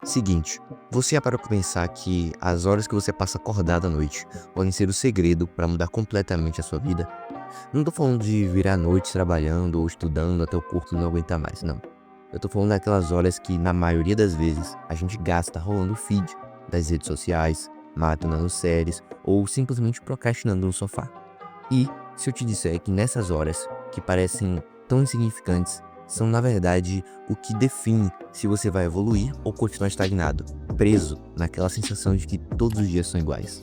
Seguinte, você já parou pra pensar que as horas que você passa acordado à noite podem ser o segredo para mudar completamente a sua vida? Não tô falando de virar a noite trabalhando ou estudando até o corpo não aguentar mais, não. Eu tô falando daquelas horas que, na maioria das vezes, a gente gasta rolando o feed das redes sociais, maratonando séries ou simplesmente procrastinando no sofá. E se eu te disser que nessas horas, que parecem tão insignificantes, são na verdade o que define se você vai evoluir ou continuar estagnado, preso naquela sensação de que todos os dias são iguais.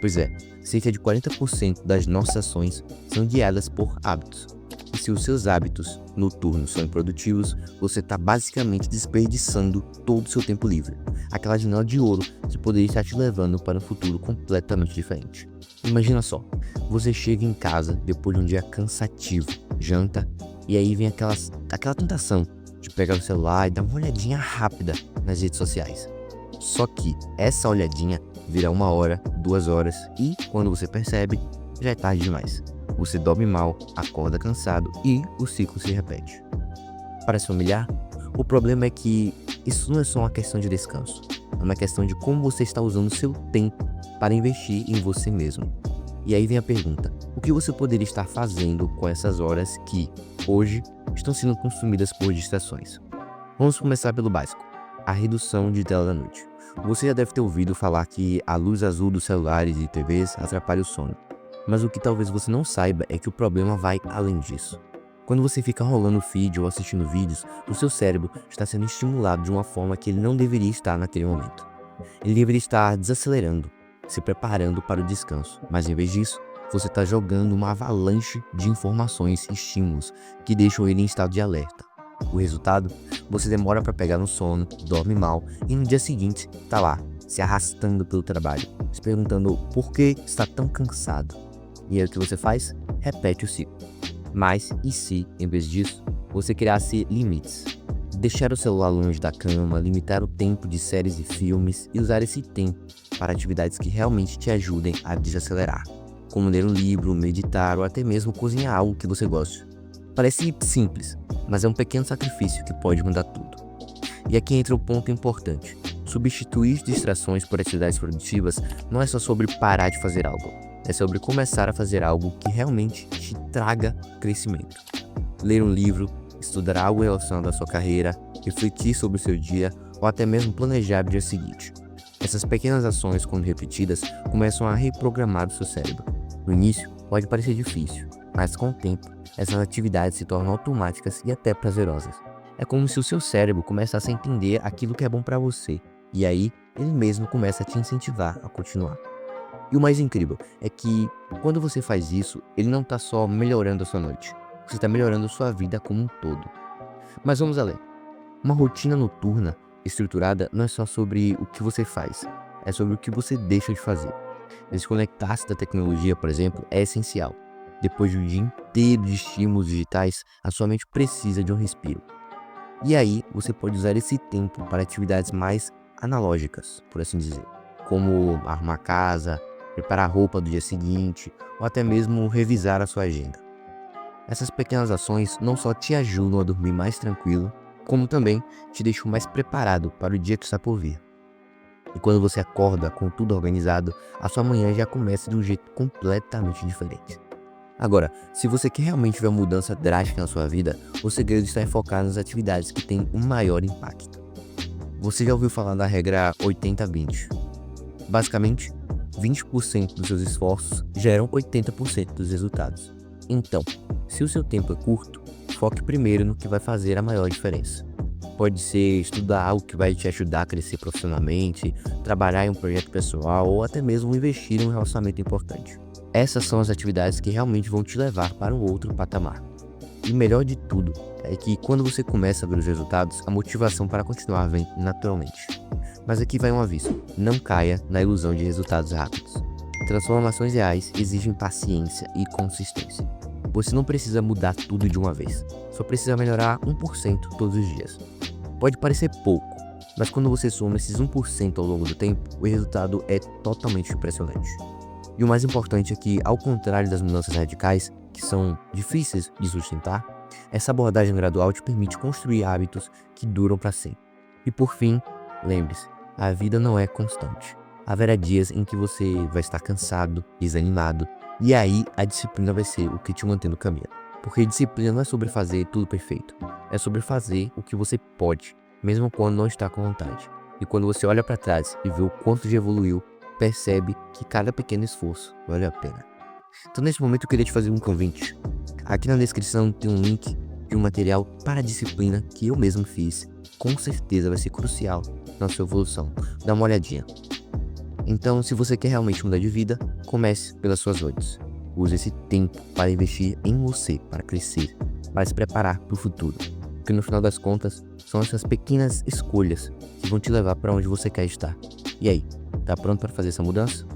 Pois é, cerca de 40% das nossas ações são guiadas por hábitos. E se os seus hábitos noturnos são improdutivos, você está basicamente desperdiçando todo o seu tempo livre. Aquela janela de ouro que poderia estar te levando para um futuro completamente diferente. Imagina só, você chega em casa depois de um dia cansativo, janta, e aí vem aquela tentação de pegar o celular e dar uma olhadinha rápida nas redes sociais. Só que essa olhadinha vira 1 hora, 2 horas e, quando você percebe, já é tarde demais. Você dorme mal, acorda cansado e o ciclo se repete. Parece familiar? O problema é que isso não é só uma questão de descanso, é uma questão de como você está usando o seu tempo para investir em você mesmo. E aí vem a pergunta: o que você poderia estar fazendo com essas horas que, hoje, estão sendo consumidas por distrações? Vamos começar pelo básico: a redução de tela da noite. Você já deve ter ouvido falar que a luz azul dos celulares e TVs atrapalha o sono. Mas o que talvez você não saiba é que o problema vai além disso. Quando você fica rolando o feed ou assistindo vídeos, o seu cérebro está sendo estimulado de uma forma que ele não deveria estar naquele momento. Ele deveria estar desacelerando, se preparando para o descanso, mas em vez disso, você está jogando uma avalanche de informações e estímulos que deixam ele em estado de alerta. O resultado? Você demora para pegar no sono, dorme mal e no dia seguinte está lá, se arrastando pelo trabalho, se perguntando por que está tão cansado. E aí o que você faz? Repete o ciclo. Mas e se, em vez disso, você criasse limites? Deixar o celular longe da cama, limitar o tempo de séries e filmes e usar esse tempo para atividades que realmente te ajudem a desacelerar, como ler um livro, meditar ou até mesmo cozinhar algo que você goste. Parece simples, mas é um pequeno sacrifício que pode mudar tudo. E aqui entra o ponto importante: substituir distrações por atividades produtivas não é só sobre parar de fazer algo, é sobre começar a fazer algo que realmente te traga crescimento. Ler um livro, estudar algo relacionado à sua carreira, refletir sobre o seu dia ou até mesmo planejar o dia seguinte. Essas pequenas ações, quando repetidas, começam a reprogramar o seu cérebro. No início, pode parecer difícil, mas com o tempo, essas atividades se tornam automáticas e até prazerosas. É como se o seu cérebro começasse a entender aquilo que é bom para você, e aí ele mesmo começa a te incentivar a continuar. E o mais incrível é que, quando você faz isso, ele não está só melhorando a sua noite, você está melhorando a sua vida como um todo. Mas vamos além. Uma rotina noturna estruturada não é só sobre o que você faz, é sobre o que você deixa de fazer. Desconectar-se da tecnologia, por exemplo, é essencial. Depois de um dia inteiro de estímulos digitais, a sua mente precisa de um respiro. E aí, você pode usar esse tempo para atividades mais analógicas, por assim dizer, como arrumar a casa, preparar a roupa do dia seguinte, ou até mesmo revisar a sua agenda. Essas pequenas ações não só te ajudam a dormir mais tranquilo, como também te deixam mais preparado para o dia que está por vir. E quando você acorda com tudo organizado, a sua manhã já começa de um jeito completamente diferente. Agora, se você quer realmente ver uma mudança drástica na sua vida, o segredo está em focar nas atividades que têm um maior impacto. Você já ouviu falar da regra 80-20? Basicamente, 20% dos seus esforços geram 80% dos resultados. Então, se o seu tempo é curto, foque primeiro no que vai fazer a maior diferença. Pode ser estudar algo que vai te ajudar a crescer profissionalmente, trabalhar em um projeto pessoal ou até mesmo investir em um relacionamento importante. Essas são as atividades que realmente vão te levar para um outro patamar. E o melhor de tudo é que, quando você começa a ver os resultados, a motivação para continuar vem naturalmente. Mas aqui vai um aviso: não caia na ilusão de resultados rápidos. Transformações reais exigem paciência e consistência. Você não precisa mudar tudo de uma vez, só precisa melhorar 1% todos os dias. Pode parecer pouco, mas quando você soma esses 1% ao longo do tempo, o resultado é totalmente impressionante. E o mais importante é que, ao contrário das mudanças radicais, que são difíceis de sustentar, essa abordagem gradual te permite construir hábitos que duram para sempre. E por fim, Lembre-se, a vida não é constante. Haverá dias em que você vai estar cansado, desanimado, e aí a disciplina vai ser o que te mantém no caminho. Porque disciplina não é sobre fazer tudo perfeito, é sobre fazer o que você pode, mesmo quando não está com vontade. E quando você olha para trás e vê o quanto já evoluiu, percebe que cada pequeno esforço vale a pena. Então, nesse momento, eu queria te fazer um convite. Aqui na descrição tem um link de um material para a disciplina que eu mesmo fiz. Com certeza vai ser crucial na sua evolução. Dá uma olhadinha. Então, se você quer realmente mudar de vida, comece pelas suas noites. Use esse tempo para investir em você, para crescer, para se preparar para o futuro. Porque no final das contas, são essas pequenas escolhas que vão te levar para onde você quer estar. E aí, tá pronto para fazer essa mudança?